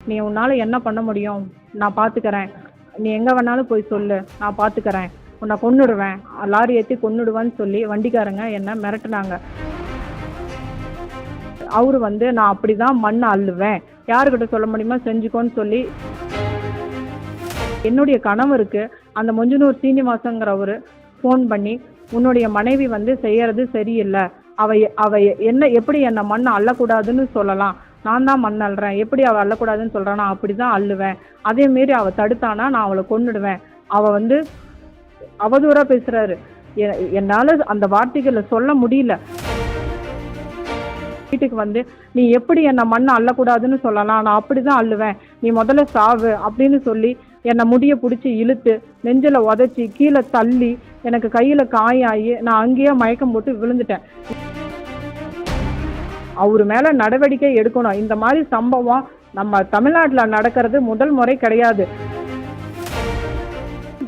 நீ உன்னால என்ன பண்ண முடியும்? நான் பார்த்துக்கிறேன். நீ எங்க வேணாலும் போய் சொல்லு. நான் பார்த்துக்கிறேன். உன்னை கொன்னுடுவேன். லாரி ஏத்தி கொன்னுடுவேன்னு சொல்லி வண்டிக்காரங்க என்ன மிரட்டுனாங்க. அவரு நான் அப்படிதான் மண்ண அள்ளுவேன். யாருகிட்ட சொல்ல முடியுமோ செஞ்சுக்கோன்னு சொல்லி என்னுடைய கணவருக்கு அந்த மொஞ்சனூர் சீனிவாசங்கிறவரு ஃபோன் பண்ணி, உன்னுடைய மனைவி செய்யறது சரியில்ல. அவ அவ என்ன எப்படி என்ன மண் அள்ளக்கூடாதுன்னு சொல்லலாம். நான் தான் மண் அள்ளுறேன். எப்படி அவ அள்ளக்கூடாதுன்னு சொல்றானா, அப்படிதான் அள்ளுவேன். அதே மீறி அவ தடுத்தானா நான் அவளை கொன்னுடுவேன். அவ அவதூறா பேசுறாரு. என்னால அந்த வார்த்தைகளை சொல்ல முடியல. வீட்டுக்கு நீ எப்படி என்ன மண் அள்ளக்கூடாதுன்னு சொல்லலாம், நான் அப்படிதான் அள்ளுவேன். நீ முதல்ல சாவு அப்படின்னு சொல்லி என்னை முடிய பிடிச்சி இழுத்து நெஞ்சில உதைச்சி கீழே தள்ளி எனக்கு கையில காயாகி நான் அங்கேயே மயக்கம் போட்டு விழுந்துட்டேன். அவரு மேல நடவடிக்கை எடுக்கணும். இந்த மாதிரி சம்பவம் நம்ம தமிழ்நாட்டுல நடக்கிறது முதல் முறை கிடையாது.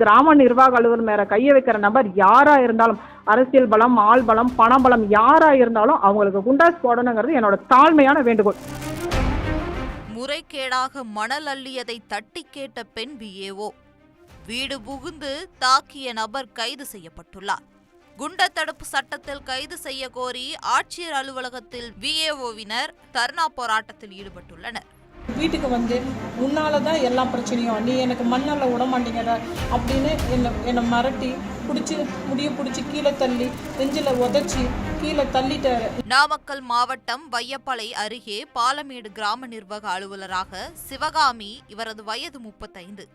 கிராம நிர்வாக அலுவலர் மேல கைய வைக்கிற நபர் யாரா இருந்தாலும், அரசியல் பலம், ஆள் பலம், பணபலம் யாரா இருந்தாலும் அவங்களுக்கு குண்டாஸ் போடணுங்கிறது என்னோட தாழ்மையான வேண்டுகோள். முறைகேடாக மணல் அள்ளியதை தட்டி கேட்ட பெண் விஏஓ. வீடு புகுந்து தாக்கிய நபர் கைது செய்யப்பட்டுள்ளார். குண்டர் தடுப்பு சட்டத்தில் கைது செய்ய கோரி ஆட்சியர் அலுவலகத்தில் விஏஓவினர் தர்ணா போராட்டத்தில் ஈடுபட்டுள்ளனர். வீட்டுக்கு உன்னாலதான் எல்லா பிரச்சனையும், நீ எனக்கு மண்ணல்ல விட மாட்டேங்கிற அப்படின்னு என்னை மிரட்டி முடிய பிடிச்சி கீழே தள்ளி நெஞ்சில உதைச்சி கீழே தள்ளிட்டாரு. நாமக்கல் மாவட்டம் வையப்பளை அருகே பாலமேடு கிராம நிர்வாக அலுவலராக சிவகாமி. இவரது வயது 35.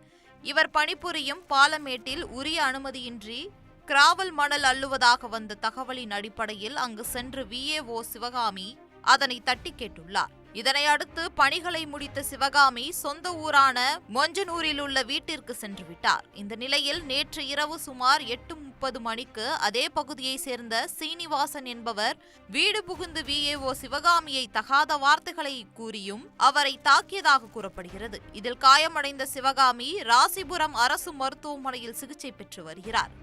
இவர் பணிபுரியும் பாலமேட்டில் உரிய அனுமதியின்றி கிராவல் மணல் அள்ளுவதாக வந்த தகவலின் அடிப்படையில் அங்கு சென்று விஏஓ சிவகாமி அதனை தட்டி கேட்டுள்ளார். இதனை அடுத்து பணிகளை முடித்த சிவகாமி சொந்த ஊரான மொஞ்சனூரில் உள்ள வீட்டிற்கு சென்று விட்டார். இந்த நிலையில் நேற்று இரவு சுமார் 8:30 மணிக்கு அதே பகுதியை சேர்ந்த சீனிவாசன் என்பவர் வீடு புகுந்து விஏஓ சிவகாமியை தகாத வார்த்தைகளை கூறியும் அவரை தாக்கியதாக கூறப்படுகிறது. இதில் காயமடைந்த சிவகாமி ராசிபுரம் அரசு மருத்துவமனையில் சிகிச்சை பெற்று வருகிறார்.